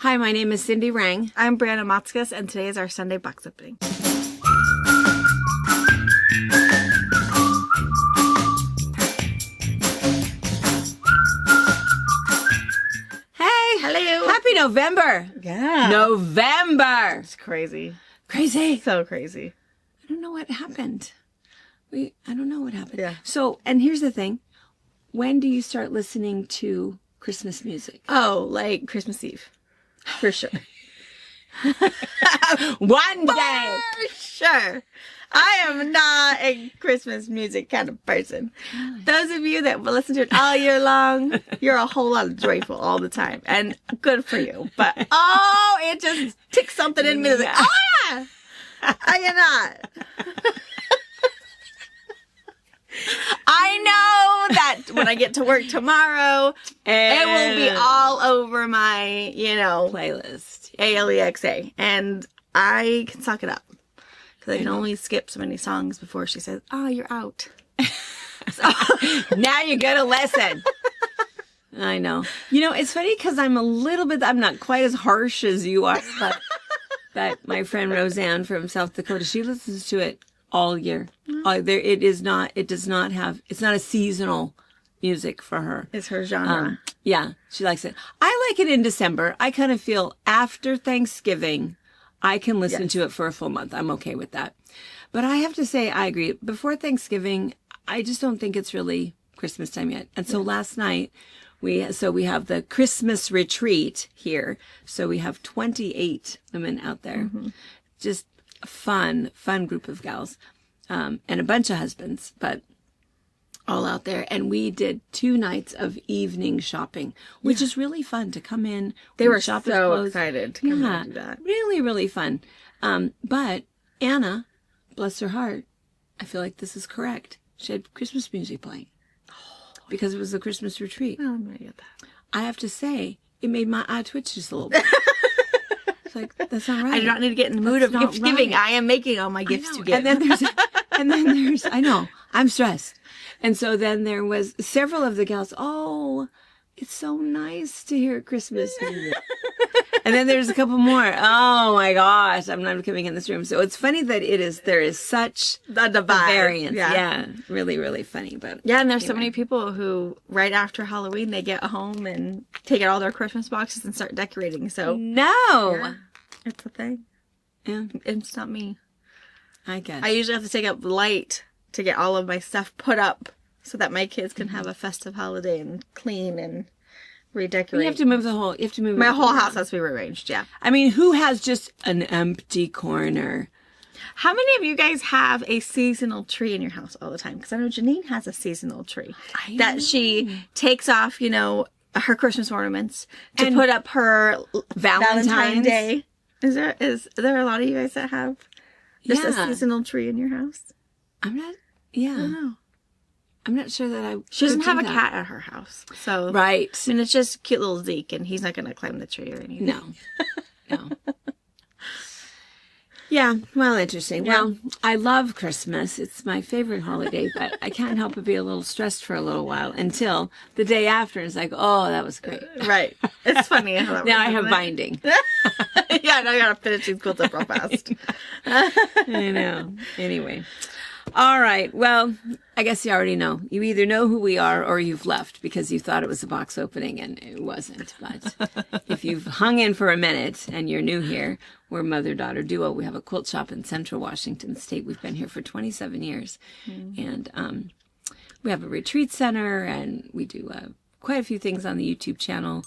Hi, my name is Cindy Rang. I'm Brianna Motzkus, and today is our Sunday box opening. Hey! Hello! Happy November! Yeah. November! It's crazy. Crazy! So crazy. I don't know what happened. I don't know what happened. Yeah. So, and here's the thing. When do you start listening to Christmas music? Oh, like Christmas Eve. For sure. One day! For sure. I am not a Christmas music kind of person. Those of you that will listen to it all year long, you're a whole lot of joyful all the time. And good for you. But, it just ticks something in me that's like, I cannot. I know that when I get to work tomorrow, it will be all over my, Playlist. ALEXA. And I can suck it up. Because I can only skip so many songs before she says, you're out. So now you're going to listen. I know. It's funny because I'm not quite as harsh as you are, but my friend Roseanne from South Dakota, she listens to it all year. It's not a seasonal music for her. It's her genre. Yeah, she likes it. I like it in December. I kind of feel after Thanksgiving, I can listen to it for a full month. I'm okay with that. But I have to say, I agree. Before Thanksgiving, I just don't think it's really Christmas time yet. And so last night, we have the Christmas retreat here. So we have 28 women out there. Mm-hmm. Just a fun group of gals. And a bunch of husbands, but all out there. And we did 2 nights of evening shopping, which is really fun to come in. They were so excited to come in and do that. Really, really fun. But Anna, bless her heart, I feel like this is correct. She had Christmas music playing because it was the Christmas retreat. Oh, I'm going to get that. I have to say, it made my eye twitch just a little bit. It's like, that's not right. I do not need to get in the mood of gift giving. I am making all my gifts to give. And then there's, I know, I'm stressed. And so then there was several of the gals, it's so nice to hear Christmas music. And then there's a couple more. Oh my gosh, I'm not coming in this room. So it's funny that there is such a variance. Yeah. Really, really funny. But and there's so many people who right after Halloween, they get home and take out all their Christmas boxes and start decorating. So it's a thing. Yeah. It's not me. I guess. I usually have to take up light to get all of my stuff put up so that my kids can have a festive holiday and clean and redecorate. You have to move my whole house has to be rearranged. Yeah. I mean, who has just an empty corner? How many of you guys have a seasonal tree in your house all the time? Because I know Janine has a seasonal tree that she takes off, her Christmas ornaments to put up her Valentine's Day. Is there a lot of you guys that have just a seasonal tree in your house? I don't know. I'm not sure that she doesn't have a cat at her house. So, right. I mean, it's just cute little Zeke, and he's not going to climb the tree or anything. No. Yeah, well, interesting. Yeah. Well, I love Christmas. It's my favorite holiday, but I can't help but be a little stressed for a little while until the day after. It's like, that was great. Right. It's funny how that now I have binding. Now I got to finish these quilts up real fast. I know. Anyway. All right. Well, I guess you already know. You either know who we are or you've left because you thought it was a box opening and it wasn't. But if you've hung in for a minute and you're new here, we're mother-daughter duo. We have a quilt shop in Central Washington State. We've been here for 27 years. Mm-hmm. And we have a retreat center and we do quite a few things on the YouTube channel.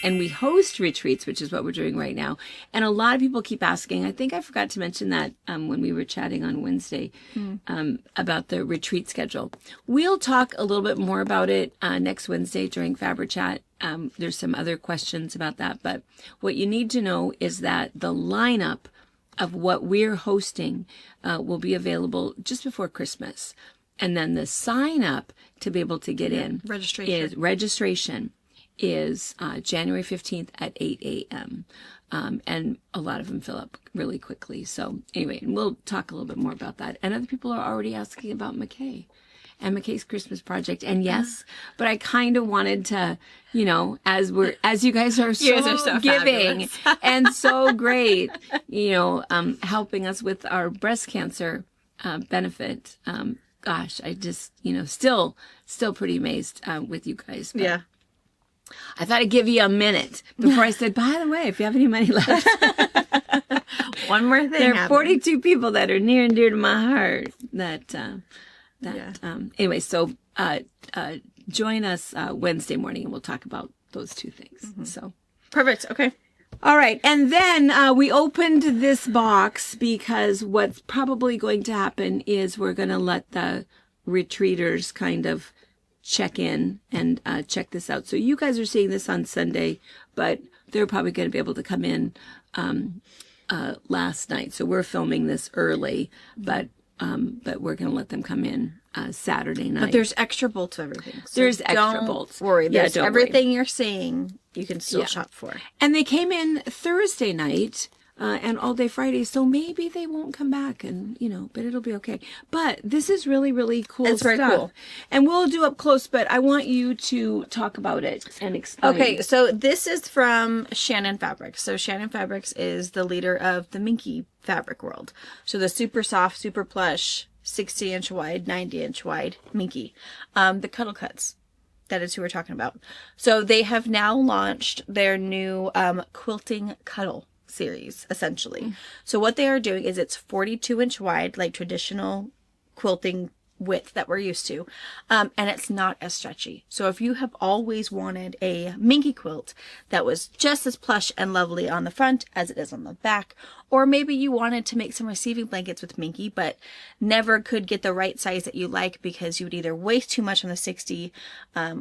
And we host retreats, which is what we're doing right now. And a lot of people keep asking, I think I forgot to mention that when we were chatting on Wednesday about the retreat schedule. We'll talk a little bit more about it next Wednesday during Faber Chat. There's some other questions about that. But what you need to know is that the lineup of what we're hosting will be available just before Christmas. And then the sign up to be able to get in registration is January 15th at 8 a.m. And a lot of them fill up really quickly. So anyway, and we'll talk a little bit more about that. And other people are already asking about McKay. Emma K's Christmas project. And yes, but I kind of wanted to, you know, as you guys are so giving and so great, you know, helping us with our breast cancer benefit. Gosh, I just, you know, still pretty amazed with you guys. But Yeah. I thought I'd give you a minute before I said, by the way, if you have any money left. One more thing. There are 42 people that are near and dear to my heart anyway, so join us Wednesday morning and we'll talk about those two things. So Perfect. Okay. all right. And then we opened this box because what's probably going to happen is we're going to let the retreaters kind of check in and check this out. So you guys are seeing this on Sunday, but they're probably going to be able to come in last night. So we're filming this early, but we're going to let them come in Saturday night. But there's extra bolts of everything. So There's extra don't bolts. Worry. There's don't everything you're seeing you can still shop for. And they came in Thursday night and all day Friday, so maybe they won't come back, and you know, but it'll be okay. But this is really, really cool It's stuff. very cool. And we'll do up close, but I want you to talk about it and explain. Okay, so this is from Shannon Fabrics. So Shannon Fabrics is the leader of the Minky fabric world. So the super soft, super plush, 60-inch wide, 90-inch wide Minky. The Cuddle Cuts. That is who we're talking about. So they have now launched their new Quilting Cuddle series, essentially. So what they are doing is it's 42-inch wide, like traditional quilting width that we're used to, and it's not as stretchy. So if you have always wanted a Minky quilt that was just as plush and lovely on the front as it is on the back, or maybe you wanted to make some receiving blankets with Minky but never could get the right size that you like because you would either waste too much on the 60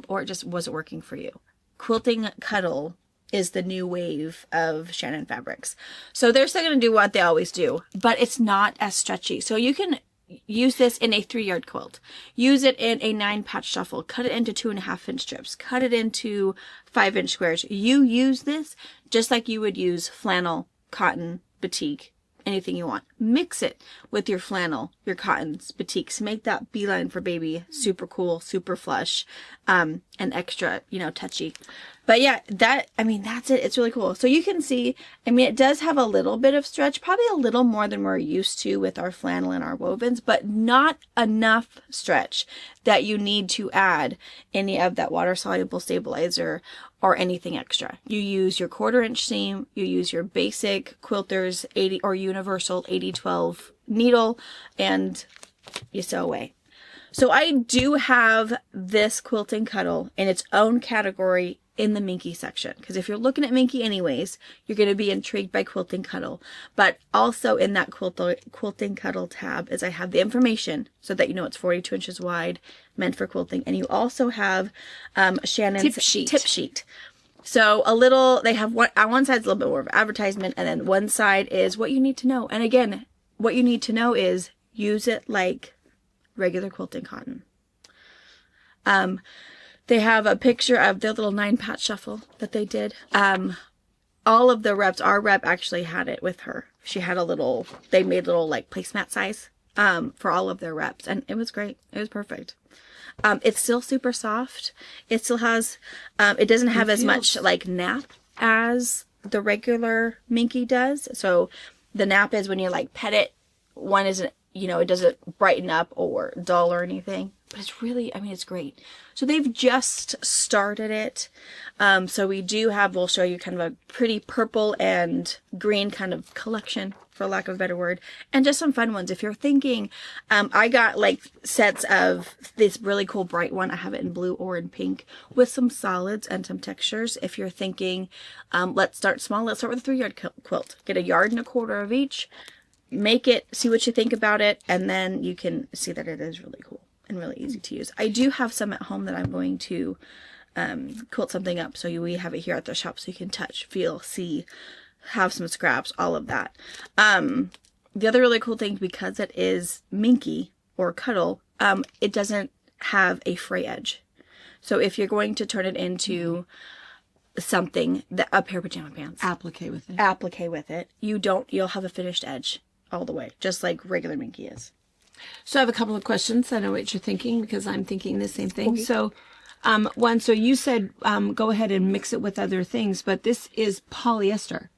or it just wasn't working for you, Quilting Cuddle is the new wave of Shannon Fabrics. So they're still going to do what they always do, but it's not as stretchy. So you can use this in a 3-yard quilt. Use it in a 9-patch shuffle. Cut it into 2.5-inch strips. Cut it into 5-inch squares. You use this just like you would use flannel, cotton, batik, anything you want. Mix it with your flannel, your cottons, batiks. Make that beeline for baby super cool, super flush, and extra, you know, touchy. But yeah, that's it. It's really cool. So you can see, it does have a little bit of stretch, probably a little more than we're used to with our flannel and our wovens, but not enough stretch that you need to add any of that water soluble stabilizer or anything extra. You use your 1/4-inch seam, you use your basic quilters 80 or universal 80-12 needle, and you sew away. So I do have this Quilting Cuddle in its own category in the Minky section, because if you're looking at Minky anyways, you're going to be intrigued by Quilting Cuddle. But also in that Quilting Cuddle tab is I have the information so that you know it's 42 inches wide, meant for quilting, and you also have Shannon's tip sheet. So they have on one side's a little bit more of advertisement, and then one side is what you need to know. And again, what you need to know is use it like regular quilting cotton. They have a picture of their little 9-patch shuffle that they did. All of the reps, our rep actually had it with her. She had they made little like placemat size for all of their reps, and it was great. It was perfect. It's still super soft. It still has, it doesn't have as much like nap as the regular Minky does. So the nap is when you like pet it, one isn't, it doesn't brighten up or dull or anything, but it's really, it's great. So they've just started it. So we'll show you kind of a pretty purple and green kind of collection, for lack of a better word, and just some fun ones. If you're thinking, I got like sets of this really cool bright one. I have it in blue or in pink with some solids and some textures. If you're thinking, let's start small, let's start with a 3-yard quilt. Get 1.25 yards of each. Make it, see what you think about it, and then you can see that it is really cool and really easy to use. I do have some at home that I'm going to quilt something up, so we have it here at the shop so you can touch, feel, see, have some scraps, all of that. The other really cool thing, because it is Minky or Cuddle, it doesn't have a fray edge. So if you're going to turn it into something, a pair of pajama pants, applique with it, you'll have a finished edge all the way, just like regular Minky is. So I have a couple of questions. I know what you're thinking because I'm thinking the same thing. Okay. So, so you said go ahead and mix it with other things, but this is polyester.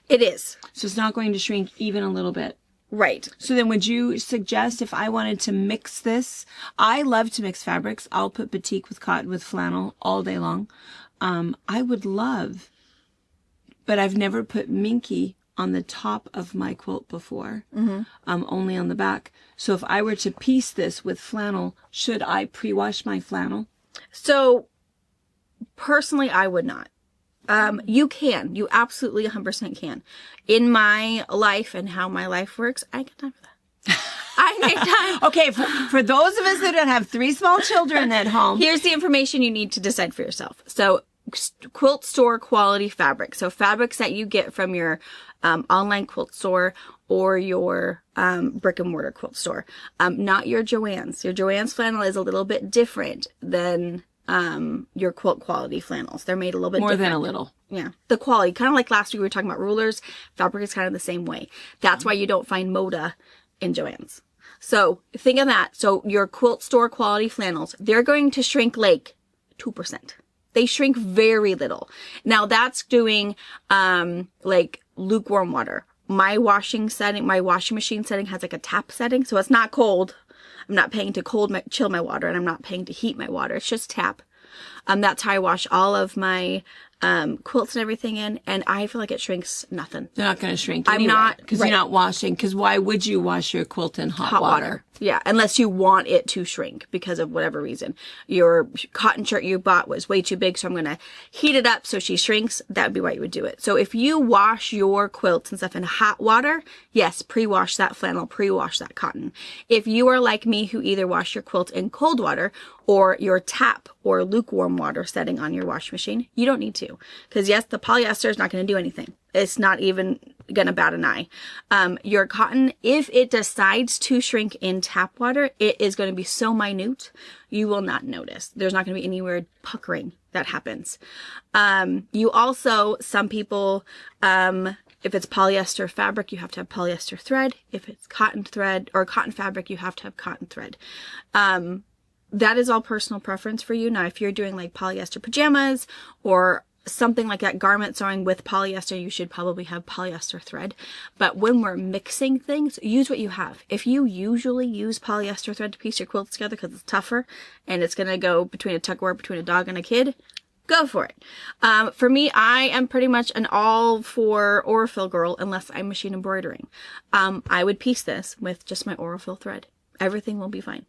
It is. So it's not going to shrink even a little bit. Right. So then would you suggest if I wanted to mix this? I love to mix fabrics. I'll put batik with cotton with flannel all day long. I would love, but I've never put minky on the top of my quilt before, only on the back. So if I were to piece this with flannel, should I pre-wash my flannel? So personally, I would not. You can. You absolutely 100% can. In my life and how my life works, I get time for that. I make time. Okay, for those of us that don't have 3 small children at home. Here's the information you need to decide for yourself. So quilt store quality fabric. So fabrics that you get from your online quilt store or your brick and mortar quilt store. Not your Joann's. Your Joann's flannel is a little bit different than your quilt quality flannels. They're made a little bit more different. Than a little. Yeah. The quality, kind of like last week we were talking about rulers, fabric is kind of the same way. That's why you don't find Moda in Joann's. So think of that. So your quilt store quality flannels, they're going to shrink like 2%. They shrink very little. Now that's doing like lukewarm water. My washing machine setting has like a tap setting, so it's not cold. I'm not paying to chill my water, and I'm not paying to heat my water. It's just tap. That's how I wash all of my quilts and everything in, and I feel like it shrinks nothing. They're not going to shrink anyway. I'm not, because you're not washing, because why would you wash your quilt in hot water? Yeah, unless you want it to shrink because of whatever reason. Your cotton shirt you bought was way too big, so I'm going to heat it up so she shrinks. That would be why you would do it. So if you wash your quilts and stuff in hot water, yes, pre-wash that flannel, pre-wash that cotton. If you are like me who either wash your quilt in cold water or your tap or lukewarm water setting on your washing machine, you don't need to. Because yes, the polyester is not going to do anything. It's not even going to bat an eye. Your cotton, if it decides to shrink in tap water, it is going to be so minute, you will not notice. There's not going to be any weird puckering that happens. You also, some people, if it's polyester fabric, you have to have polyester thread. If it's cotton thread or cotton fabric, you have to have cotton thread. That is all personal preference for you. Now, if you're doing like polyester pajamas or something like that, garment sewing with polyester, you should probably have polyester thread. But when we're mixing things, use what you have. If you usually use polyester thread to piece your quilts together because it's tougher and it's going to go between a tug-of-war between a dog and a kid, go for it. For me, I am pretty much an all for Aurifil girl unless I'm machine embroidering. I would piece this with just my Aurifil thread. Everything will be fine.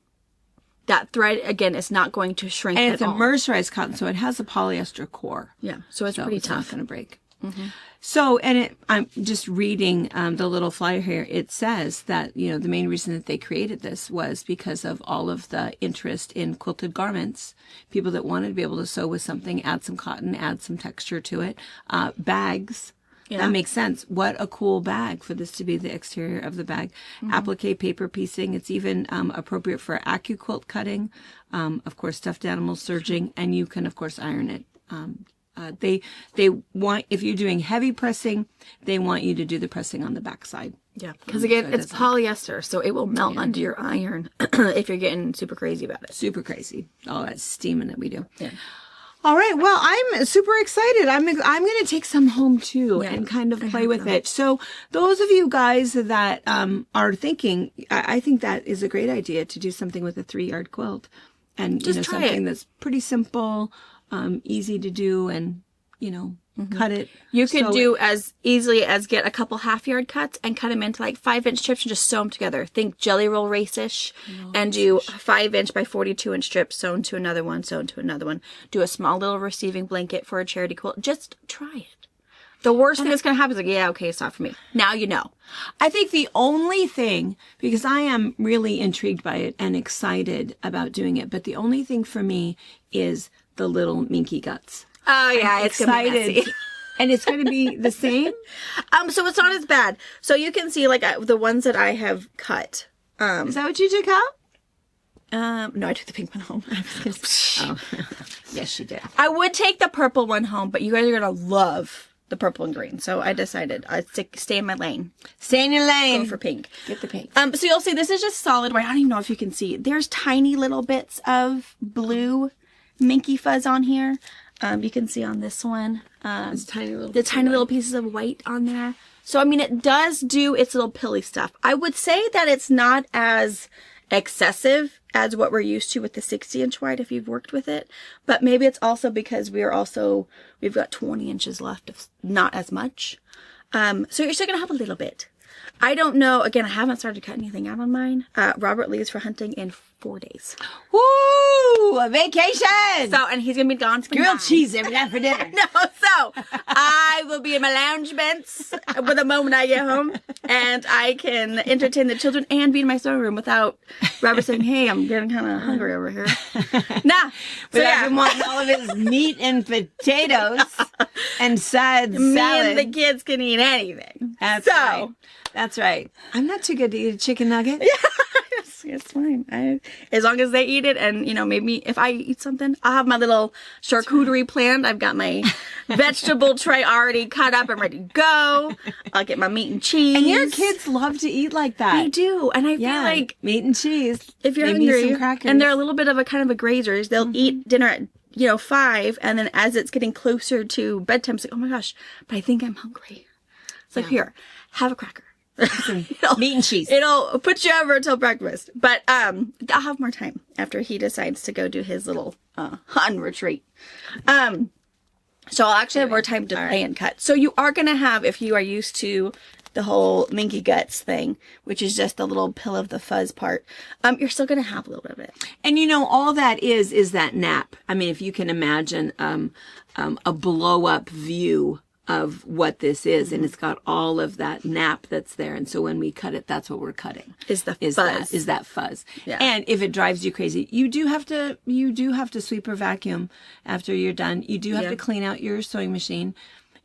That thread, again, is not going to shrink and at it's a mercerized cotton, so it has a polyester core. Yeah, so it's pretty tough. It's not going to break. Mm-hmm. So, and I'm just reading the little flyer here. It says that, the main reason that they created this was because of all of the interest in quilted garments. People that wanted to be able to sew with something, add some cotton, add some texture to it. Bags. Yeah. That makes sense. What a cool bag for this to be the exterior of the bag. Mm-hmm. Applique paper piecing. It's even appropriate for AccuQuilt cutting. Of course, stuffed animal serging, and you can, of course, iron it. They want, if you're doing heavy pressing, they want you to do the pressing on the backside. Yeah, because again, it's polyester, so it will melt under your iron if you're getting super crazy about it. Super crazy. All that steaming that we do. Yeah. All right. Well, I'm super excited. I'm going to take some home too and kind of play with it. So those of you guys that are thinking, I think that is a great idea to do something with a 3-yard quilt, and just try something it. That's pretty simple, easy to do, and cut it. You could do as easily as get a couple half-yard cuts and cut them into like 5-inch strips and just sew them together. Think jelly roll race-ish and do 5-inch by 42-inch strips sewn to another one, sewn to another one. Do a small little receiving blanket for a charity quilt. Just try it. The worst thing that's going to happen is like, yeah, okay, it's not for me. Now you know. I think the only thing, because I am really intrigued by it and excited about doing it, but the only thing for me is the little minky guts. Oh yeah, it's excited. Gonna be messy. And it's going to be the same? So it's not as bad. So you can see like the ones that I have cut. Is that what you took out? No, I took the pink one home. Oh. Yes, you did. I would take the purple one home, but you guys are going to love the purple and green. So I decided I'd stay in my lane. Stay in your lane. Go for pink. Get the pink. So you'll see this is just solid white. I don't even know if you can see. There's tiny little bits of blue minky fuzz on here. You can see on this one. It's tiny little the tiny little pieces of white on there. So, I mean, it does do its little pilly stuff. I would say that it's not as excessive as what we're used to with the 60-inch wide if you've worked with it. But maybe it's also because we've got 20 inches left of not as much. So you're still going to have a little bit. I don't know. Again, I haven't started cutting anything out on mine. Robert leaves for hunting in 4 days. Woo! A vacation! So, and he's going to be gone for grilled cheese every night for dinner. No, so I will be in my lounge vents the moment I get home, and I can entertain the children and be in my sewing room without Robert saying, "Hey, I'm getting kind of hungry over here." Nah, So I've been wanting all of his meat and potatoes and side me salad. and the kids can eat anything. That's right. That's right. I'm not too good to eat a chicken nugget. It's fine. As long as they eat it, and maybe if I eat something, I'll have my little charcuterie planned. I've got my vegetable tray already cut up and ready to go. I'll get my meat and cheese. And your kids love to eat like that. They do, and I feel like meat and cheese. if you're Maybe hungry, some crackers. and they're a little bit of a kind of a grazers, they'll eat dinner at 5, and then as it's getting closer to bedtime, it's like, oh my gosh, but I think I'm hungry. It's like, here, have a cracker. Meat and cheese. It'll put you over until breakfast. But I'll have more time after he decides to go do his little hunting retreat. So I'll actually have more time to play and cut. So you are going to have, if you are used to the whole minky guts thing, which is just the little pill of the fuzz part, you're still going to have a little bit of it. And all that is that nap. I mean, if you can imagine a blow up view of what this is, and it's got all of that nap that's there, and so when we cut it, that's what we're cutting. Is that fuzz? Yeah. And if it drives you crazy, you do have to sweep or vacuum after you're done. You do have to clean out your sewing machine.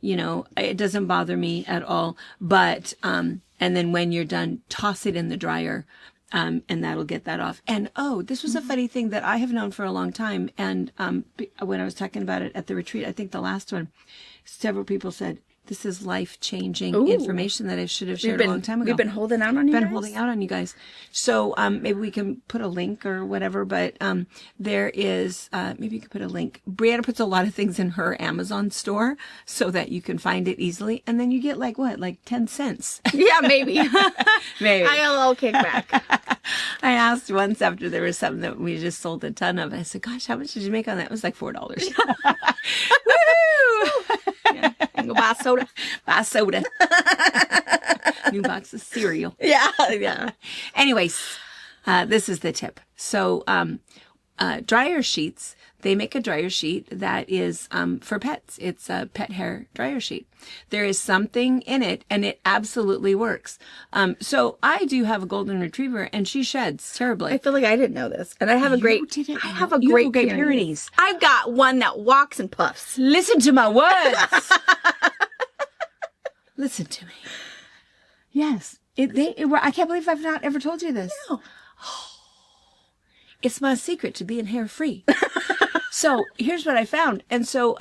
It doesn't bother me at all. But and then when you're done, toss it in the dryer. And that'll get that off. And this was a funny thing that I have known for a long time. And when I was talking about it at the retreat, I think the last one, several people said, this is life-changing information that I should have shared a long time ago. We've been holding out on you guys? Holding out on you guys. So maybe we can put a link or whatever, but there is, maybe you could put a link. Brianna puts a lot of things in her Amazon store so that you can find it easily. And then you get like 10 cents. Yeah, maybe. Maybe. I got a little kickback. I asked once after there was something that we just sold a ton of. I said, gosh, how much did you make on that? It was like $4. Woo! Yeah. And go buy a soda. Buy soda. New box of cereal. Yeah. Anyways, this is the tip. So, dryer sheets, they make a dryer sheet that is for pets. It's a pet hair dryer sheet. There is something in it, and it absolutely works. So I do have a golden retriever, and she sheds terribly. I feel like I didn't know this, and I have a great Pyrenees. I've got one that walks and puffs. Listen to my words. Listen to me. Yes, I can't believe I've not ever told you this. No. It's my secret to being hair free. So here's what I found. And so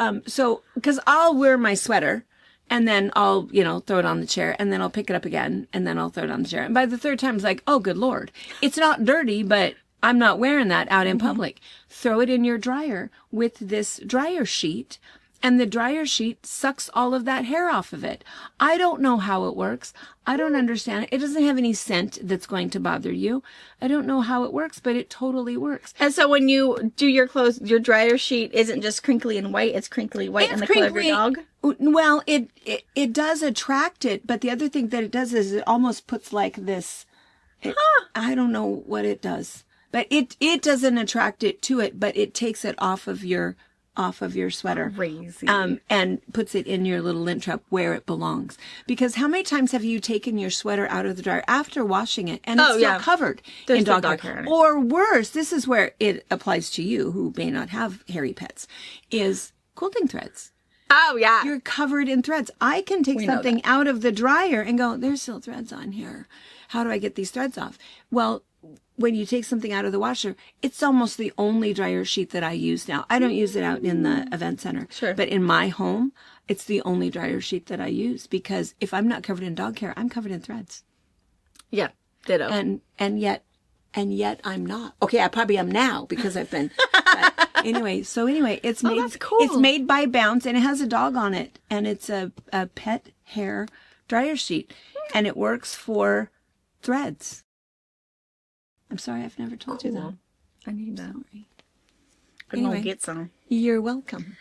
because I'll wear my sweater and then I'll, throw it on the chair and then I'll pick it up again and then I'll throw it on the chair. And by the third time, it's like, oh, good Lord. It's not dirty, but I'm not wearing that out in public. Throw it in your dryer with this dryer sheet. And the dryer sheet sucks all of that hair off of it. I don't know how it works. I don't understand it. It doesn't have any scent that's going to bother you. I don't know how it works, but it totally works. And so when you do your clothes, your dryer sheet isn't just crinkly and white, it's crinkly white and the color of your dog? Well, it does attract it, but the other thing that it does is it almost puts like this. I don't know what it does, but it doesn't attract it to it, but it takes it off of your sweater. Crazy. And puts it in your little lint trap where it belongs. Because how many times have you taken your sweater out of the dryer after washing it and it's still covered in dog hair? Or worse, this is where it applies to you who may not have hairy pets, is quilting threads. Oh, yeah. You're covered in threads. I can take something out of the dryer and go, there's still threads on here. How do I get these threads off? Well, when you take something out of the washer, it's almost the only dryer sheet that I use now. I don't use it out in the event center. Sure. But in my home, it's the only dryer sheet that I use because if I'm not covered in dog hair, I'm covered in threads. Yeah, ditto. And yet I'm not. Okay, I probably am now because I've been. But anyway, it's made. That's cool. It's made by Bounce and it has a dog on it, and it's a pet hair dryer sheet, and it works for threads. I'm sorry, I've never told you that. I need that. Sorry. I'm Anyway. gonna get some. You're welcome.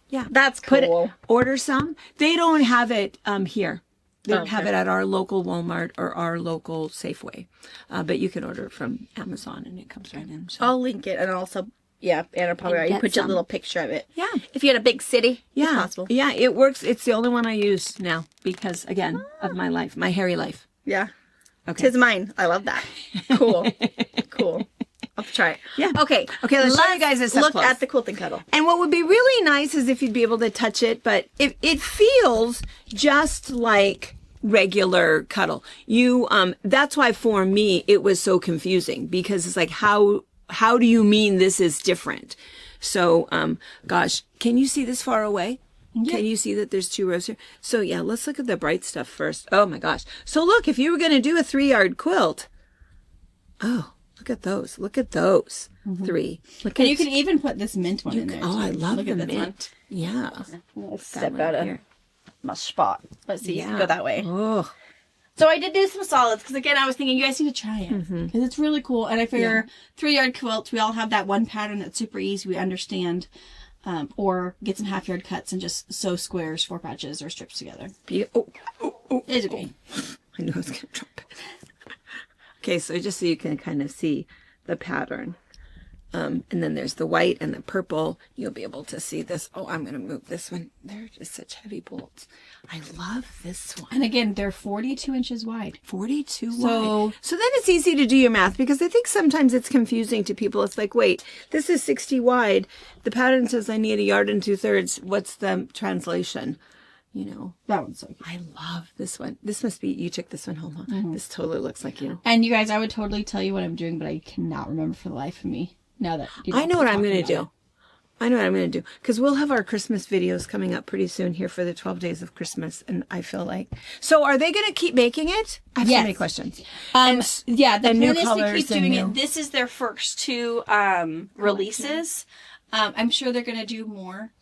Yeah, That's cool. Order some. They don't have it here. They don't Okay. have it at our local Walmart or our local Safeway, but you can order it from Amazon and it comes right in. So. I'll link it, and also, Anna probably And you get put your some. little picture of it. Yeah. If you're in a big city, it's possible. Yeah, it works. It's the only one I use now because, again, of my life, my hairy life. Yeah. Okay. Tis mine. I love that. Cool. Cool. I'll try it. Yeah. Okay. Okay, let's show you guys this up look close. at the quilting cuddle. And what would be really nice is if you'd be able to touch it, but it feels just like regular cuddle. That's why for me it was so confusing because it's like how do you mean this is different? So gosh, can you see this far away? Yeah. Can you see that there's 2 rows here? So yeah, let's look at the bright stuff first. Oh my gosh. So look, if you were going to do a 3-yard quilt, oh, look at those. Look at those. 3. Look And at you can even put this mint one in there. Oh, I love Look the at this mint. one. Yeah. Let's That step one out of here. my spot. Let's see. You can Yeah. go that way. Oh. So I did do some solids because, again, I was thinking you guys need to try it because it's really cool. And I figure 3-yard quilts, we all have that one pattern that's super easy, we understand. Or get some half-yard cuts and just sew squares, 4 patches, or strips together. It's okay. I know it's going to drop it. Okay, so just so you can kind of see the pattern. And then there's the white and the purple. You'll be able to see this. Oh, I'm going to move this one. They're just such heavy bolts. I love this one. And again, they're 42 inches wide. 42 So- wide. So then it's easy to do your math because I think sometimes it's confusing to people. It's like, wait, this is 60 wide. The pattern says I need 1 2/3. What's the translation? You know, That one's so cute. I love this one. This must be, you took this one home, huh? This totally looks like you. And you guys, I would totally tell you what I'm doing, but I cannot remember for the life of me. Now that I know what I'm going to do. I know what I'm going to do. Because we'll have our Christmas videos coming up pretty soon here for the 12 days of Christmas. And I feel like... So are they going to keep making it? I have so many questions. Yeah, the and new plan is to colors keep doing and it. This is their first 2 releases. I'm sure they're going to do more,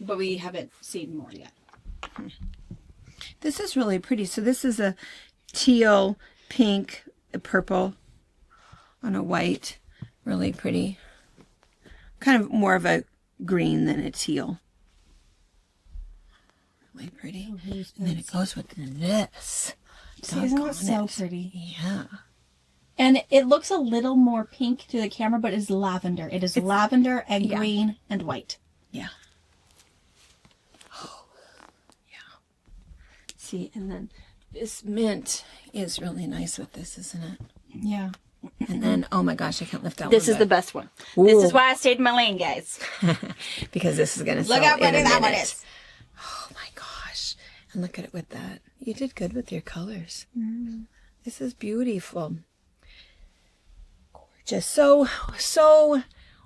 but we haven't seen more yet. This is really pretty. So this is a teal, pink, purple on a white. Really pretty. Kind of more of a green than a teal. Really pretty. And then it goes with this. Isn't Doggone it so it. pretty? Yeah. And it looks a little more pink to the camera, but it's lavender. It is lavender and green and white. Yeah. Oh, yeah. See, and then this mint is really nice with this, isn't it? Yeah. And then, oh my gosh, I can't lift that This one. is the best one. This Ooh. is why I stayed in my lane, guys. Because this is going to Look sell how pretty in a that one minute. is. Oh my gosh. And look at it with that. You did good with your colors. This is beautiful. Gorgeous. So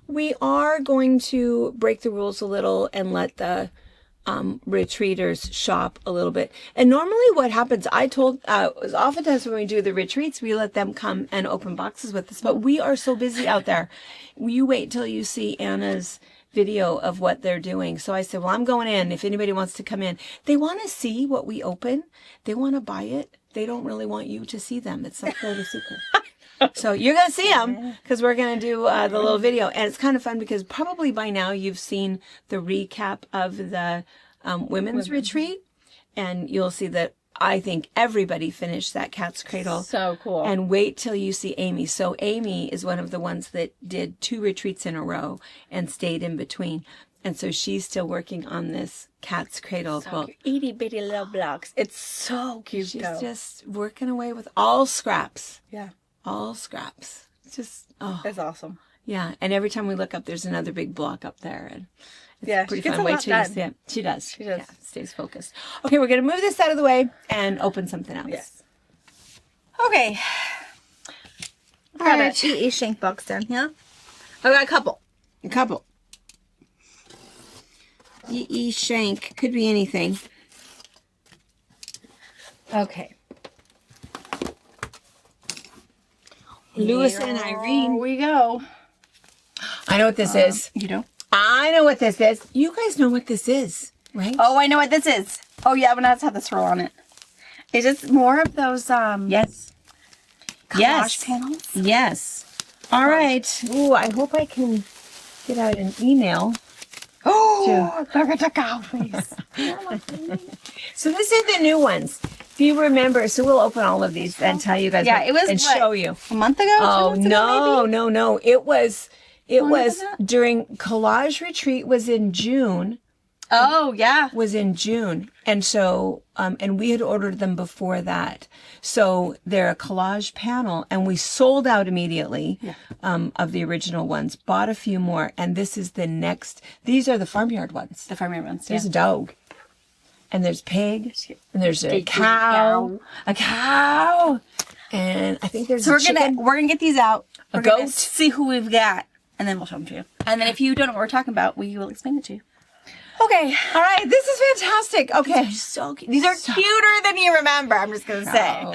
we are going to break the rules a little and let the retreaters shop a little bit. And normally what happens, is oftentimes when we do the retreats, we let them come and open boxes with us, but we are so busy out there. You wait till you see Anna's video of what they're doing. So I said, well, I'm going in. If anybody wants to come in, they want to see what we open. They want to buy it. They don't really want you to see them. It's like a secret. So you're going to see them because we're going to do the little video. And it's kind of fun because probably by now you've seen the recap of the women's retreat. And you'll see that I think everybody finished that Cat's Cradle. So cool. And wait till you see Amy. So Amy is one of the ones that did 2 retreats in a row and stayed in between. And so she's still working on this Cat's Cradle quilt. Itty bitty little blocks. It's so cute. She's just working away with all scraps. Yeah. All scraps. It's just, oh, It's awesome. yeah. And every time we look up, there's another big block up there. Yeah, Pretty she gets fun a way lot to done. yeah, she does. She does. Yeah, stays focused. Okay, we're gonna move this out of the way and open something else. Yes. Okay. All Got right. a E.E. Shank box down here. I got a couple. A couple. E.E. Shank. Could be anything. Okay. Lewis and Irene. Here we go. I know what this is. You know? I know what this is. You guys know what this is, right? Oh, I know what this is. Oh, yeah, but that's have the swirl on it. Is this more of those Yes. collage Yes. panels? Yes. All right. Ooh, I hope I can get out an email. Oh, look at the cow face. So this is the new ones. If you remember, so we'll open all of these and tell you guys. Yeah, what- it was and what, show you. A month ago? 2 Oh months ago, maybe? no! It was Longer than that? during collage retreat was in June. Oh, yeah. Was in June, and so and we had ordered them before that. So they're a collage panel, and we sold out immediately of the original ones. Bought a few more, and this is the next. These are the farmyard ones. The farmyard ones, There's a dog, and there's pig, and there's a cow, and I think there's So a we're chicken. gonna get these out. We're gonna goat. see who we've got, and then we'll show them to you. And then if you don't know what we're talking about, we will explain it to you. Okay. All right, this is fantastic. Okay, So cute. These are cuter than you remember. I'm just gonna say.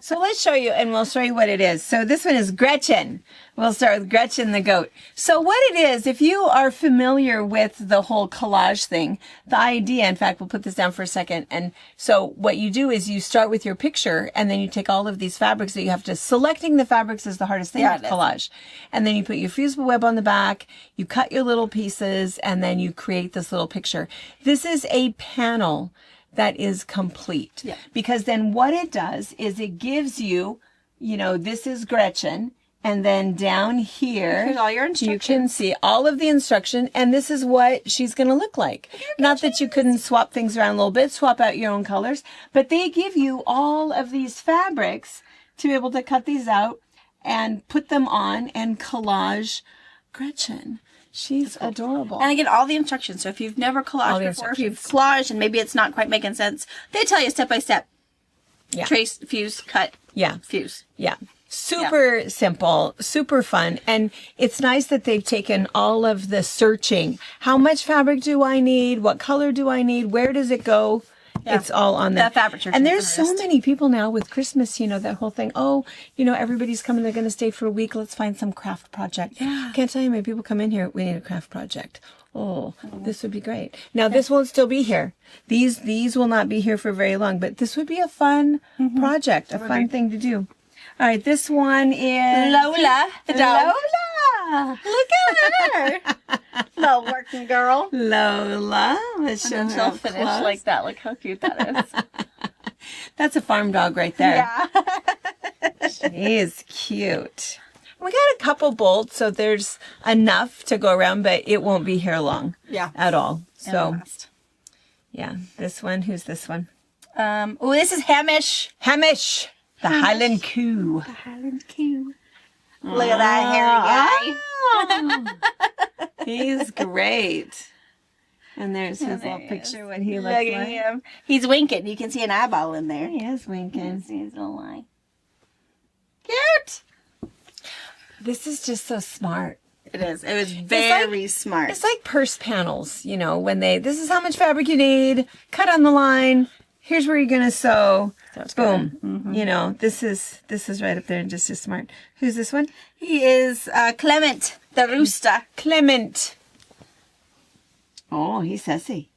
So let's show you, and we'll show you what it is. So this one is Gretchen. We'll start with Gretchen the goat. So what it is, if you are familiar with the whole collage thing, the idea, in fact, we'll put this down for a second. And so what you do is you start with your picture, and then you take all of these fabrics that you have to, selecting the fabrics is the hardest thing with collage. And then you put your fusible web on the back, you cut your little pieces, and then you create this little picture. This is a panel that is complete. Yeah. Because then what it does is it gives you, this is Gretchen, and then down here, Here's all your you instructions. can see all of the instruction, and this is what she's going to look like. Not that you couldn't swap things around a little bit, swap out your own colors, but they give you all of these fabrics to be able to cut these out and put them on and collage Gretchen. She's adorable. And again, all the instructions. So if you've never collaged the before, if you've collaged and maybe it's not quite making sense, they tell you step by step. Yeah. Trace, fuse, cut, Yeah. fuse. Yeah. Super simple, super fun. And it's nice that they've taken all of the searching. How much fabric do I need? What color do I need? Where does it go? Yeah. It's all on there. The fabric searching And is there's the so hardest. many people now with Christmas, that whole thing. Oh, everybody's coming. They're going to stay for a week. Let's find some craft project. Yeah. Can't tell you how many people come in here. We need a craft project. Oh, this would be great. Now, this won't still be here. These will not be here for very long, but this would be a fun project, a fun thing to do. All right, this one is Lola, the dog. Lola. Look at her. Little working girl. Lola. Let's show And her she'll up finish close. like that. Look how cute that is. That's a farm dog right there. Yeah. She is cute. We got a couple bolts, so there's enough to go around, but it won't be here long. Yeah. At all. So, Last. yeah. This one. Who's this one? This is Hamish. Hamish. The Highland Coo. The Highland Coo. Look at that hairy guy. Ah. He's great. And there's his little picture, what he Look looks at like. him. He's winking. You can see an eyeball in there. He is winking. See his little eye. Cute. This is just so smart. It is. It was very smart. It's like purse panels, when this is how much fabric you need, cut on the line, here's where you're going to sew, boom. good. This is right up there and just as smart. Who's this one? He is Clement, the rooster. Clement. Oh, he's sassy.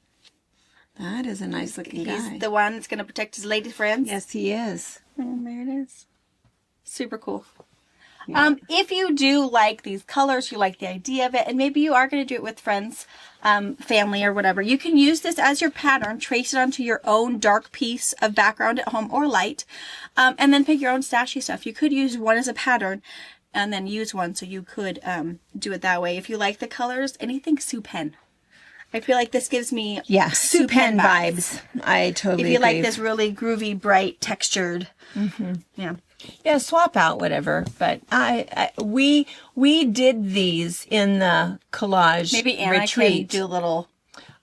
That is a nice looking guy. He's the one that's going to protect his lady friends. Yes, he is. And there it is. Super cool. Yeah. If you do like these colors, you like the idea of it, and maybe you are going to do it with friends, family, or whatever, you can use this as your pattern, trace it onto your own dark piece of background at home or light, and then pick your own stashy stuff. You could use one as a pattern and then use one, so you could do it that way. If you like the colors, anything Sue Pen. I feel like this gives me Sue Pen vibes. I totally If you agree. like this really groovy, bright, textured. Yeah. Yeah, swap out whatever. But we did these in the collage Maybe Anna retreat. can do a little.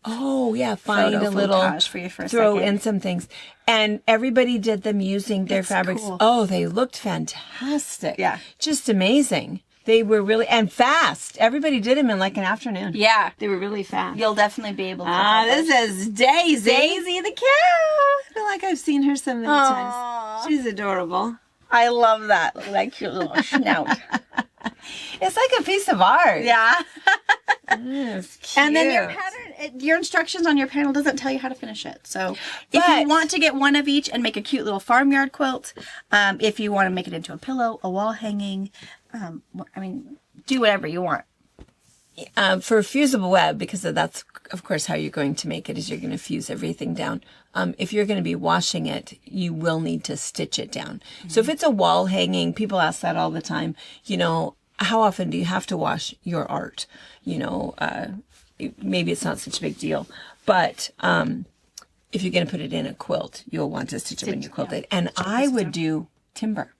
Oh yeah, find Photo a little montage for you for a throw second. in some things, and everybody did them using their fabrics. cool. Oh, they looked fantastic. Yeah. Just amazing. They were really and fast. Everybody did them in like an afternoon. Yeah. They were really fast. You'll definitely be able to. This is Daisy. Daisy the cow. I feel like I've seen her so many Aw. times. She's adorable. I love that. Look at that cute little snout. It's like a piece of art. Yeah. It's cute. And then your pattern, your instructions on your panel doesn't tell you how to finish it. So if But- you want to get one of each and make a cute little farmyard quilt, if you want to make it into a pillow, a wall hanging, do whatever you want. For fusible web, because that's of course how you're going to make it, is you're going to fuse everything down. If you're going to be washing it, you will need to stitch it down. So if it's a wall hanging, people ask that all the time, how often do you have to wash your art? Maybe it's not such a big deal, but if you're going to put it in a quilt, you'll want to stitch it when you quilt it. And I would do timber.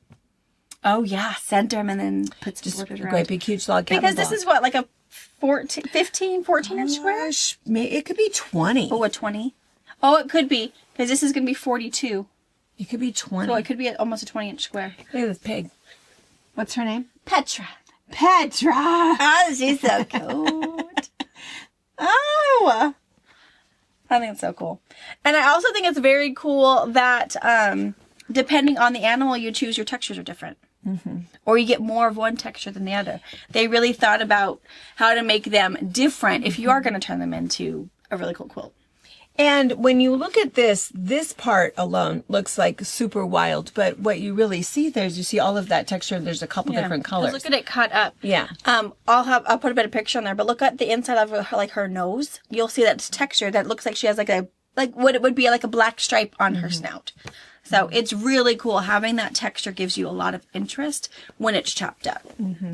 Oh yeah, center them and then put some Just borders a around. great big huge log cabin Because this block. is what, like a 14 inch square? It could be 20. Oh, a 20? Oh, it could be, because this is going to be 42. It could be 20. So it could be almost a 20 inch square. Look at this pig. What's her name? Petra. Petra. Oh, she's so cute. Oh, I think it's so cool. And I also think it's very cool that depending on the animal you choose, your textures are different. Mm-hmm. Or you get more of one texture than the other. They really thought about how to make them different if you are going to turn them into a really cool quilt. And when you look at this part alone looks like super wild, but what you really see there is you see all of that texture. There's a couple different colors. Look at it cut up. Yeah. I'll put a better picture on there, but look at the inside of her nose. You'll see that texture that looks like she has like what it would be like a black stripe on her snout. So it's really cool. Having that texture gives you a lot of interest when it's chopped up. Mm-hmm.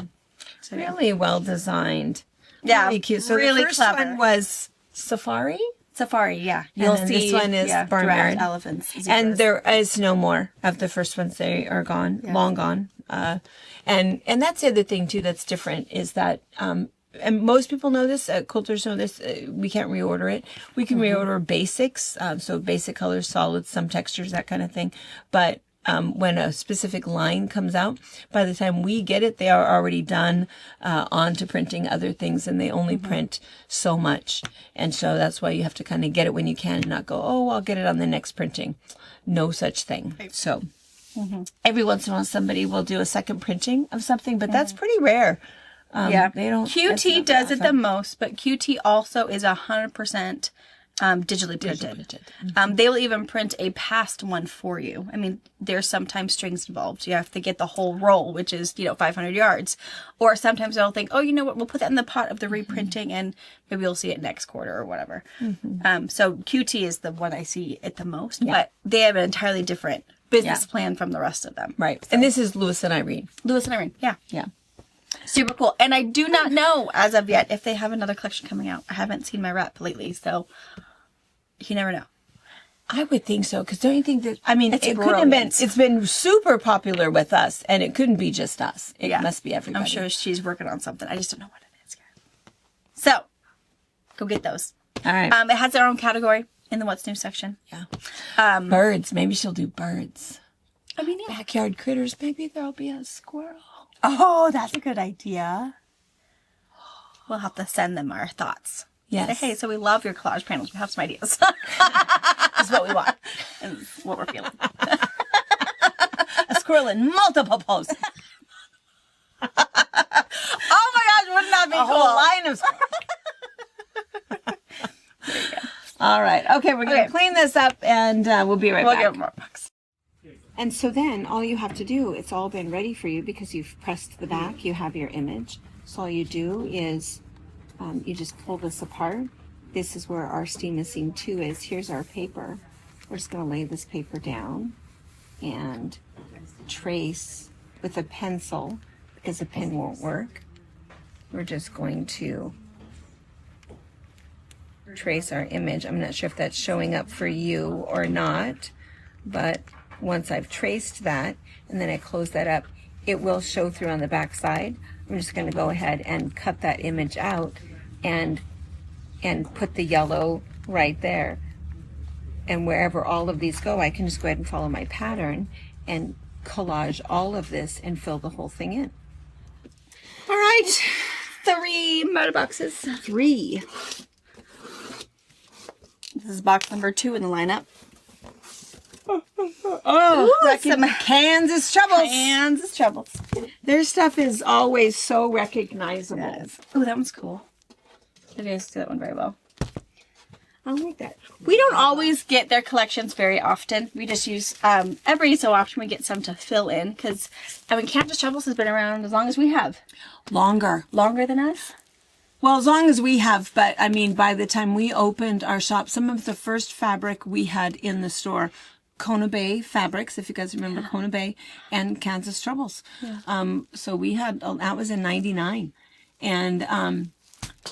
So, Really well designed. Yeah, Really cute. So really the first clever. one was Safari. Safari, yeah. You'll see this one is Farmyard. giraffe, elephants, zebras. And there is no more of the first ones. They are gone, long gone. And that's the other thing too that's different is that, and most people know this, quilters know this, we can't reorder it. We can reorder basics, so basic colors, solids, some textures, that kind of thing. But when a specific line comes out, by the time we get it, they are already done onto printing other things, and they only print so much. And so that's why you have to kind of get it when you can and not go, oh, I'll get it on the next printing. No such thing. So every once in a while, somebody will do a second printing of something, but that's pretty rare. They don't. QT does it the most, but QT also is 100% digitally printed. They will even print a past one for you. I mean, there's sometimes strings involved. You have to get the whole roll, which is 500 yards. Or sometimes they'll think, oh, you know what? We'll put that in the pot of the reprinting, and maybe we'll see it next quarter or whatever. So QT is the one I see it the most, but they have an entirely different business plan from the rest of them. Right. And this is Lewis and Irene. Lewis and Irene, yeah. Yeah. Super cool. And I do not know as of yet if they have another collection coming out. I haven't seen my rep lately, so you never know. I would think so, because don't you think that, I mean, It's it could have been, brilliant. it's been super popular with us, and it couldn't be just us. It must be everybody. I'm sure she's working on something. I just don't know what it is yet. So, go get those. All right. It has their own category in the What's New section. Yeah. Birds. Maybe she'll do birds. I mean, yeah. Backyard critters. Maybe there'll be a squirrel. Oh, that's a good idea. We'll have to send them our thoughts. Yes. Say, hey, so we love your collage panels. We have some ideas. This is what we want. And this is what we're feeling. A squirrel in multiple poses. Oh my gosh, wouldn't that be A cool? whole line of squirrels. All right. Okay, we're going to clean this up, and we'll be right We'll back. give more bucks. And so then all you have to do, it's all been ready for you because you've pressed the back, you have your image. So all you do is you just pull this apart. This is where our steam machine 2 is. Here's our paper. We're just going to lay this paper down and trace with a pencil because a pen won't work. We're just going to trace our image. I'm not sure if that's showing up for you or not, but once I've traced that, and then I close that up, it will show through on the back side. I'm just going to go ahead and cut that image out and put the yellow right there. And wherever all of these go, I can just go ahead and follow my pattern and collage all of this and fill the whole thing in. All right, 3 motor boxes. 3. This is box number 2 in the lineup. Oh, some Kansas Troubles. Kansas Troubles. Their stuff is always so recognizable. Yes. Oh, that one's cool. I didn't see that one very well. I like that. We don't always get their collections very often. We just use, every so often we get some to fill in. Because, I mean, Kansas Troubles has been around as long as we have. Longer. Longer than us? Well, as long as we have, but I mean, by the time we opened our shop, some of the first fabric we had in the store, Kona Bay Fabrics, if you guys remember Kona Bay, and Kansas Troubles. Yeah. So we had, that was in 99. And,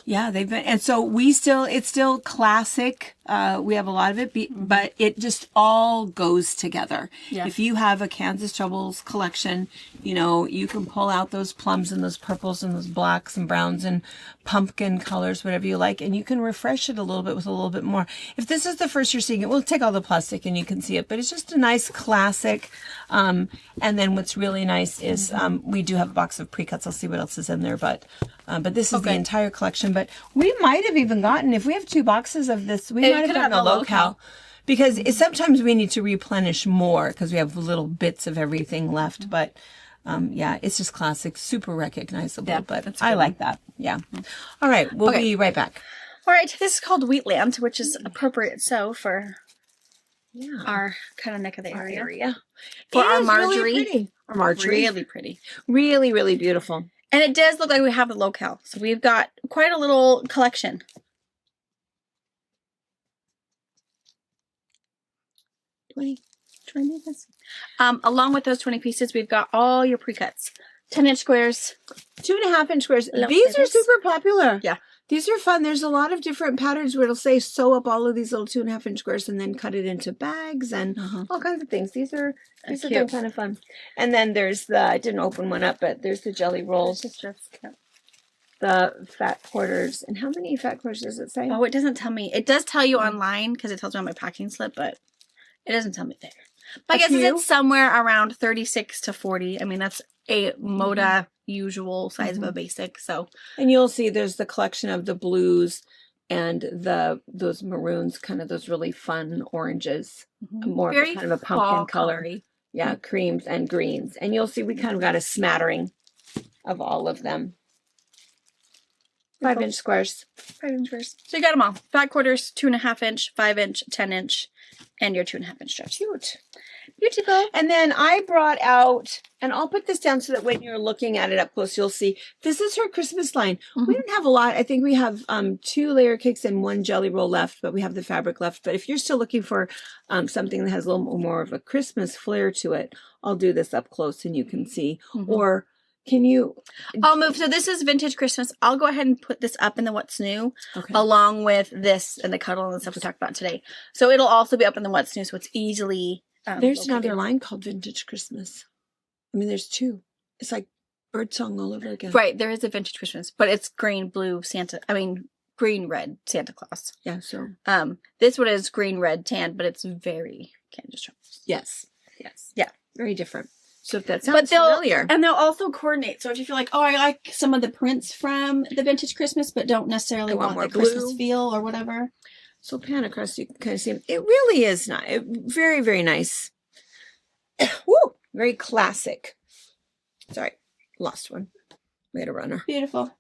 yeah, they've been, and so it's still classic. We have a lot of it, but it just all goes together. Yeah. If you have a Kansas Troubles collection, you know, you can pull out those plums and those purples and those blacks and browns and pumpkin colors, whatever you like, and you can refresh it a little bit with a little bit more. If this is the first you're seeing it, we'll take all the plastic and you can see it, but it's just a nice classic. And then what's really nice is, we do have a box of pre-cuts. I'll see what else is in there, but this is the entire collection. But we might have even gotten, if we have 2 boxes of this, we might have gotten a locale. Because sometimes we need to replenish more because we have little bits of everything left. But yeah, it's just classic, super recognizable. Yeah, but I like that. Yeah. All right, we'll be right back. All right, this is called Wheatland, which is appropriate for our kind of neck of the area. For our Marjorie. Really pretty. Our Marjorie. Really pretty. Really, really beautiful. And it does look like we have the locale. So we've got quite a little collection. Along with those 20 pieces, we've got all your pre-cuts. 10-inch squares. 2.5-inch squares. These are super popular. Yeah. These are fun. There's a lot of different patterns where it'll say sew up all of these little 2.5-inch squares and then cut it into bags and all kinds of things. These are kind of fun. And then there's I didn't open one up, but there's the jelly rolls. The fat quarters. And how many fat quarters does it say? Oh, it doesn't tell me. It does tell you online because it tells me on my packing slip, but it doesn't tell me there. But I guess it's somewhere around 36 to 40. I mean, that's a Moda usual size of a basic. So, and you'll see there's the collection of the blues and those maroons, kind of those really fun oranges, more very of kind of a pumpkin color. Colory. Yeah, creams and greens. And you'll see we kind of got a smattering of all of them. 5-inch squares. 5-inch squares. So you got them all. Fat quarters, 2.5-inch, 5-inch, 10-inch, and your 2.5-inch strips. Cute. Beautiful. And then I brought out, and I'll put this down so that when you're looking at it up close, you'll see, this is her Christmas line. We don't have a lot. I think we have 2 layer cakes and 1 jelly roll left, but we have the fabric left. But if you're still looking for something that has a little more of a Christmas flair to it, I'll do this up close and you can see. Or can you? I'll move. So this is Vintage Christmas. I'll go ahead and put this up in the What's New along with this and the cuddle and the stuff we talked about today. So it'll also be up in the What's New, so it's easily there's another line called Vintage Christmas. I mean, there's 2. It's like birdsong all over again. Right. There is a Vintage Christmas, but it's green, blue Santa. I mean, green, red Santa Claus. Yeah. So this one is green, red, tan, but it's very Kansas Troubles. Yes. Yeah. Very different. So if that sounds familiar. And they'll also coordinate. So if you feel like, oh, I like some of the prints from the Vintage Christmas, but don't necessarily want the Christmas feel or whatever. So pan across, you can kind of see them. It really is nice. Very, very nice. Woo! Very classic. Sorry, lost one. We had a runner. Beautiful.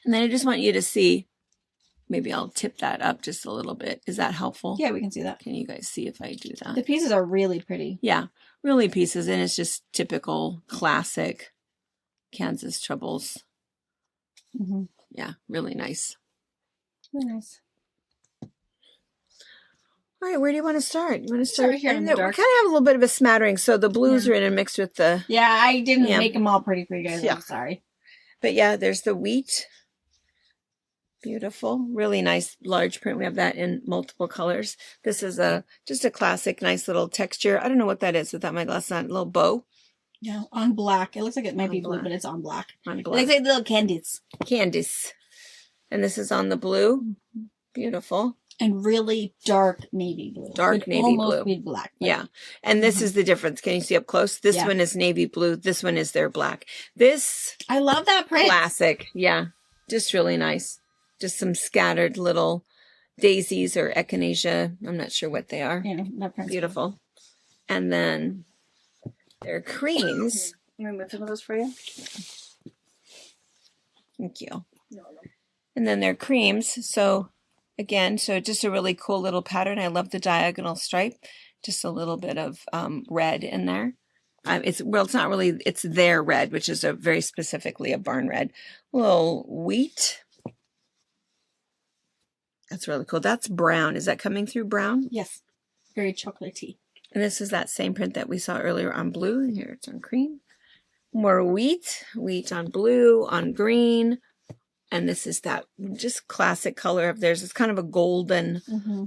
And then I just want you to see, maybe I'll tip that up just a little bit. Is that helpful? Yeah, we can see that. Can you guys see if I do that? The pieces are really pretty. Yeah, really pieces. And it's just typical, classic Kansas Troubles. Yeah, really nice. Really nice. All right, where do you want to start? You want to start here in the dark. We kind of have a little bit of a smattering, so the blues are in and mixed with the... Yeah, I didn't make them all pretty for you guys. Yeah. I'm sorry. But yeah, there's the wheat. Beautiful. Really nice large print. We have that in multiple colors. This is just a classic, nice little texture. I don't know what that is without my glasses on. A little bow. Yeah, on black. It looks like it might be blue, black. but it's on black. On It black. looks like little candies. Candice. And this is on the blue. Beautiful. And really dark navy blue. Dark Would navy almost blue. be black. Yeah. And this is the difference. Can you see up close? This one is navy blue. This one is their black. This I love that print. classic. Yeah. Just really nice. Just some scattered little daisies or echinacea. I'm not sure what they are. Yeah, that print's Beautiful. And then their creams. Let me move some of those for you. Thank you. And then their creams. So again, so just a really cool little pattern. I love the diagonal stripe. Just a little bit of red in there. It's not really, it's their red, which is very specifically a barn red. A little wheat. That's really cool. That's brown. Is that coming through brown? Yes. Very chocolatey. And this is that same print that we saw earlier on blue. And here it's on cream. More wheat on blue, on green. And this is that just classic color of theirs. It's kind of a golden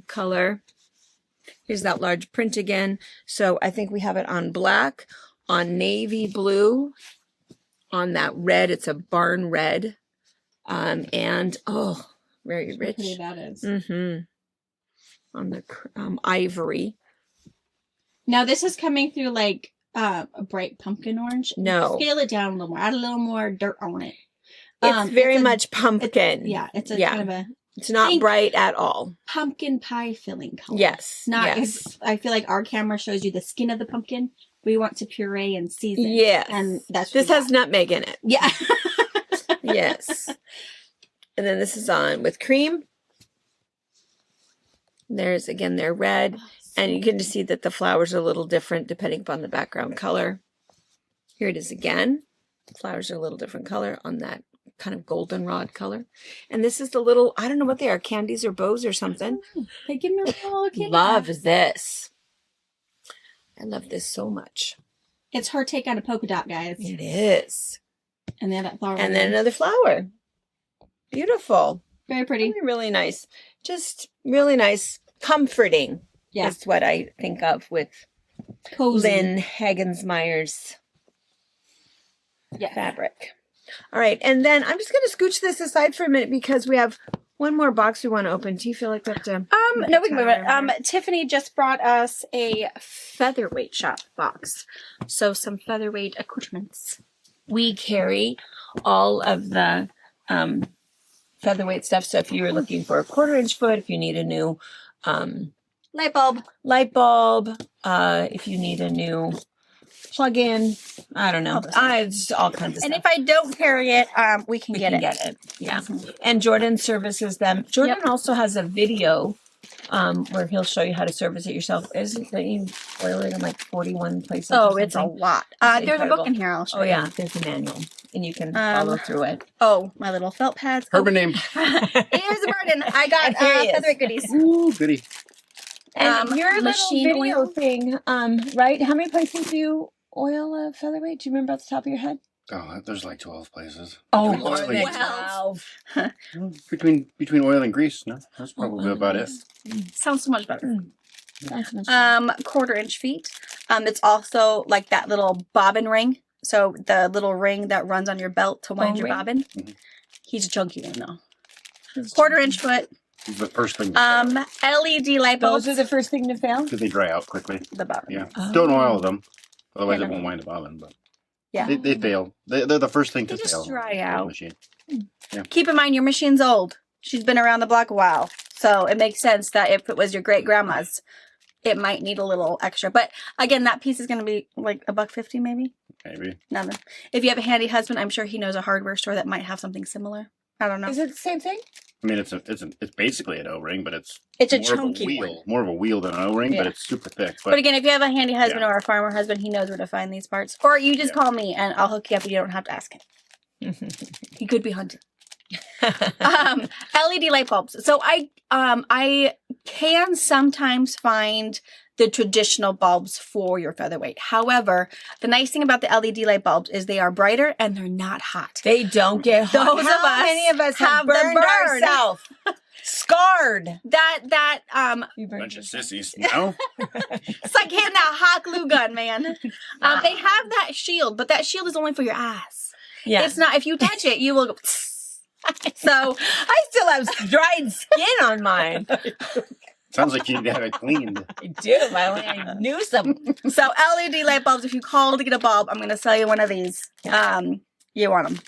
color. Here's that large print again. So I think we have it on black, on navy blue, on that red. It's a barn red. And, oh, very rich. How pretty that is. On the ivory. Now this is coming through like a bright pumpkin orange. No. Scale it down a little more. Add a little more dirt on it. It's very much pumpkin. It's a kind of a It's not bright at all. pumpkin pie filling color. Yes. Not. Yes. I feel like our camera shows you the skin of the pumpkin. We want to puree and season. Yes. And that's This has nutmeg in it. Yeah. Yes. And then this is on with cream. There's again their red. And you can just see that the flowers are a little different depending upon the background color. Here it is again. The flowers are a little different color on that kind of goldenrod color. And this is the little, I don't know what they are, candies or bows or something. They give me a little candy. Love this. I love this so much. It's her take on a polka dot, guys. It is. And they have that flower. And then another flower. Beautiful. Very pretty. Really, really nice. Just really nice. Comforting. Yeah. Is what I think of with Cozy. Lynn Haggensmeyer's Yeah. fabric. All right. And then I'm just going to scooch this aside for a minute because we have one more box we want to open. Do you feel like we have to? No, we can move it. Tiffany just brought us a featherweight shop box. So some featherweight accoutrements. We carry all of the featherweight stuff. So if you were looking for a 1/4 foot, if you need a new Light bulb. if you need a new plug-in, I don't know. Just all kinds of And stuff. if I don't carry it, we can get it. Yeah. And Jordan services them. Jordan also has a video where he'll show you how to service it yourself. Isn't you oil it in like 41 places? Oh, or it's a something? lot. It's There's a book incredible. in here. I'll show Oh you. yeah, there's a manual, and you can follow through it. Oh, my little felt pads. Herman name. Here's a burden. I got And here he is. featherweight goodies. Ooh, goody. And your little machine video oil. thing, right? How many places do you oil a featherweight? Do you remember off the top of your head? Oh, there's like 12 places. Oh, Between oil and- 12. between oil and grease. No, that's probably about it. Sounds so much better. That's much fun. 1/4 feet. It's also like that little bobbin ring. So the little ring that runs on your belt to wind your ring? bobbin. Mhm. He's a chunky one though. 1/4 foot. It's the first thing. To LED light bulbs. Those are the first thing to fail. Because they dry out quickly. The bobbin. Yeah. Oh. Don't oil them. Otherwise, Yeah, it no. won't wind the bobbin. But Yeah. they fail. They're the first thing They to just fail. dry on the out. Machine. Keep in mind your machine's old. She's been around the block a while. So it makes sense that if it was your great grandma's, it might need a little extra. But again, that piece is going to be like $1.50 maybe. Maybe. Nothing. If you have a handy husband, I'm sure he knows a hardware store that might have something similar. I don't know. Is it the same thing? I mean, it's basically an O-ring, but it's It's a more chunky of a wheel, one. more of a wheel than an O-ring, Yeah. but it's super thick. But again, if you have a handy husband Yeah. or a farmer husband, he knows where to find these parts. Or you just Yeah. call me and I'll hook you up and you don't have to ask him. He could be hunting. LED light bulbs. So I can sometimes find the traditional bulbs for your featherweight. However, the nice thing about the LED light bulbs is they are brighter and they're not hot. They don't get hot. Those of How us many of us have have the burned burn. ourselves? Scarred. Bunch of sissies. No? It's like hitting that hot glue gun, man. They have that shield, but that shield is only for your ass. Yeah. It's not, if you touch it, you will go. So I still have dried skin on mine. Sounds like you need to have it cleaned. I do. I knew some. So LED light bulbs, if you call to get a bulb, I'm going to sell you one of these. You want them.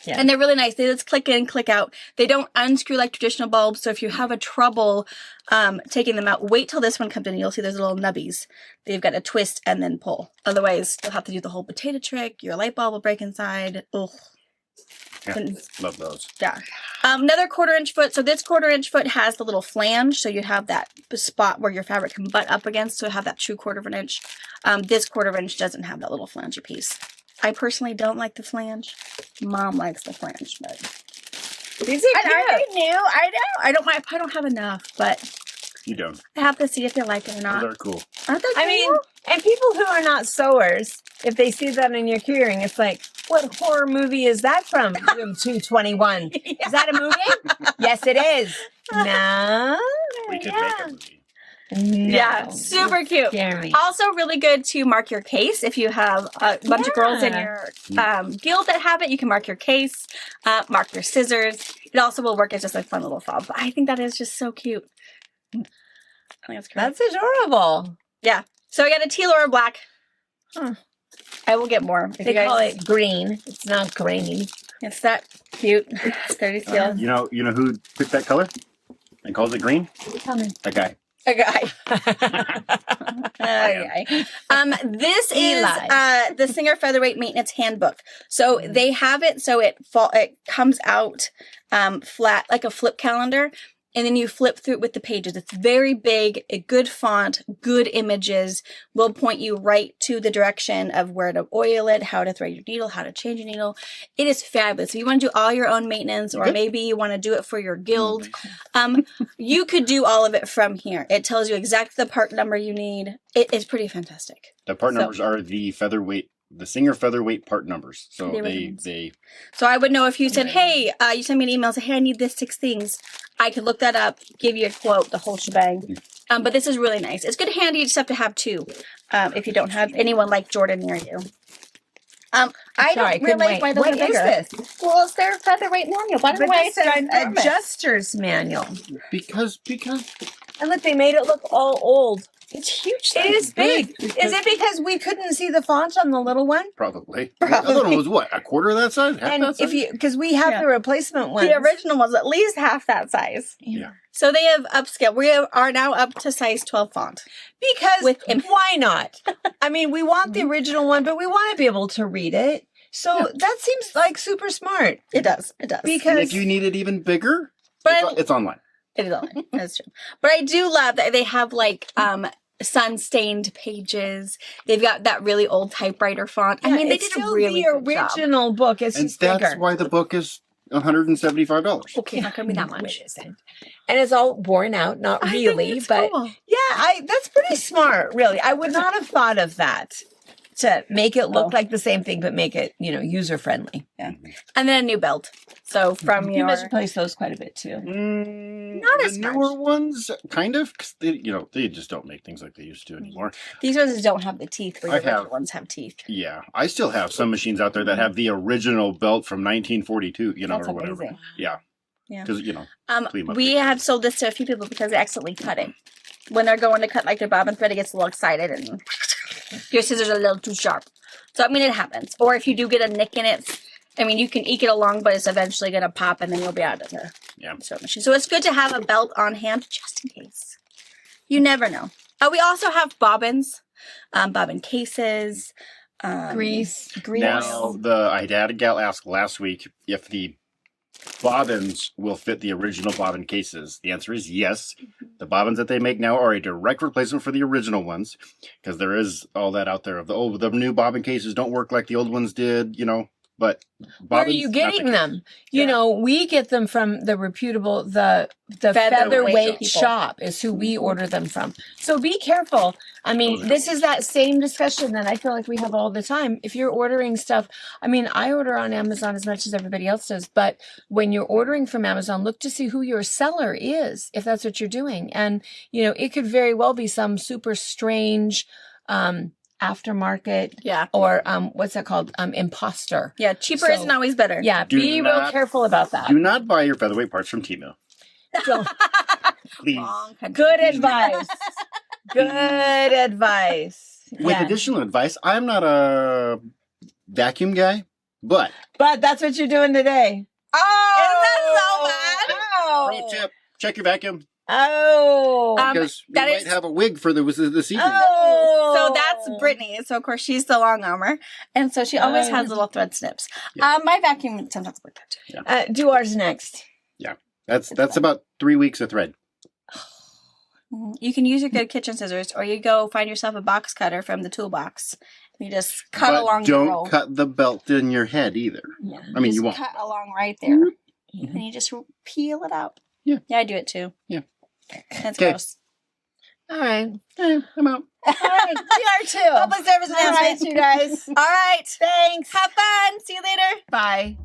Yeah. And they're really nice. They just click in, click out. They don't unscrew like traditional bulbs. So if you have a trouble taking them out, wait till this one comes in. You'll see there's little nubbies. They've got to twist and then pull. Otherwise, you'll have to do the whole potato trick. Your light bulb will break inside. Ugh. Yeah, love those. Yeah. Another 1/4 foot. So this 1/4 foot has the little flange. So you have that spot where your fabric can butt up against. So have that true 1/4 inch. This 1/4 inch doesn't have that little flangy piece. I personally don't like the flange. Mom likes the flange, but These are are they new? I know. I don't have enough, but You don't. I have to see if they like it or not. Those are cool. Aren't they? I mean, and people who are not sewers, if they see that in your keyring, it's like, what horror movie is that from? Room 221. Is that a movie? Yes, it is. No. We could make a movie. No. Yeah, super cute. Scare me. Also really good to mark your case. If you have a bunch of girls in your guild that have it, you can mark your case, mark your scissors. It also will work as just a fun little fob. But I think that is just so cute. I think that's great. That's adorable. Yeah. So I got a teal or a black. Huh. I will get more. If They you guys, call it green. It's not grainy. It's that cute. 30 teal. You know who picked that color and calls it green? Tell me. That guy. A guy. This is Eli. the Singer Featherweight Maintenance Handbook. So they have it so it comes out flat like a flip calendar, and then you flip through it with the pages. It's very big, a good font, good images. Will point you right to the direction of where to oil it, how to thread your needle, how to change your needle. It is fabulous. If you want to do all your own maintenance, or maybe you want to do it for your guild, you could do all of it from here. It tells you exactly the part number you need. It is pretty fantastic. The part numbers are the Singer Featherweight part numbers. So they So I would know if you said, hey, you send me an email, say, hey, I need this 6 things. I could look that up, give you a quote, the whole shebang. But this is really nice. It's good handy. You just have to have 2 if you don't have anyone like Jordan near you. I don't realize why those What are bigger. is this? Well, it's their featherweight manual. Why don't I say Adjuster's manual. because And look, they made it look all old. It's huge. It is big. Is it because we couldn't see the font on the little one? probably. The other one was what, a quarter of that size? Half And that size? if you, because we have the replacement one. The original was at least half that size. Yeah. So they have upscaled. We are now up to size 12 font. Because With why not? I mean, we want the original one, but we want to be able to read it. So that seems like super smart. It does. It does. And Because if you need it even bigger, But it's online. it is online. That's true. But I do love that they have like sun-stained pages. They've got that really old typewriter font. I mean, they it's did a still really the good job. original book. It's And just that's bigger. why the book is $175. Okay, not gonna be that No, much. it isn't. And it's all worn out, not I really, think it's but cool. yeah, that's pretty smart, really. I would not have thought of that to make it look like the same thing, but make it, user friendly. And then a new belt. So from You your must replace those quite a bit too. Not as the much. newer ones, kind of, 'cause they just don't make things like they used to anymore. these ones don't have the teeth, but I your original have. ones have teeth. Yeah, I still have some machines out there that have the original belt from 1942, That's or whatever. amazing. Yeah, Yeah. because clean up We the- have sold this to a few people because they accidentally cut it. When they're going to cut like their bobbin thread, it gets a little excited and your scissors are a little too sharp. So I mean, it happens. Or if you do get a nick in it, I mean, you can eke it along, but it's eventually going to pop and then you'll be out of the sewing machine. So it's good to have a belt on hand just in case. You never know. We also have bobbins, bobbin cases, Grease. Now, I had a gal ask last week if the bobbins will fit the original bobbin cases. The answer is yes. The bobbins that they make now are a direct replacement for the original ones, because there is all that out there of the new bobbin cases don't work like the old ones did. But Where are bobbins, you not the getting case. them? You know, we get them from the reputable, the featherweight people. shop is who we order them from. So be careful. I mean, this is that same discussion that I feel like we have all the time. If you're ordering stuff, I mean, I order on Amazon as much as everybody else does, but when you're ordering from Amazon, look to see who your seller is, if that's what you're doing. And, you know, it could very well be some super strange, aftermarket or what's that called, imposter. Cheaper isn't always better. Be real careful about that. Do not buy your featherweight parts from Temu. Please. Good advice. Good advice. With additional advice, I'm not a vacuum guy, but that's what you're doing today. Oh, isn't that so bad? pro tip, check your vacuum. Because you might have a wig for the season. So that's Brittany. So of course she's the long armor, and so she always has little thread snips. My vacuum sometimes like that too. Do ours next. Yeah, that's about 3 weeks of thread. You can use your good kitchen scissors, or you go find yourself a box cutter from the toolbox. You just cut along the roll. Don't cut the belt in your head either. Yeah. I mean, you won't. Cut along right there, and you just peel it out. Yeah, I do it too. Yeah. That's gross. All right. I'm out. All right. We are too. Public service announcement. All right, you guys. All right. Thanks. Have fun. See you later. Bye.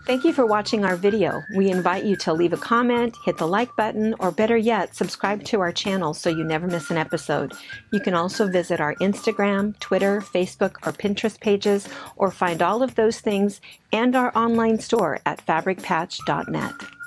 Thank you for watching our video. We invite you to leave a comment, hit the like button, or better yet, subscribe to our channel so you never miss an episode. You can also visit our Instagram, Twitter, Facebook, or Pinterest pages, or find all of those things and our online store at fabricpatch.net.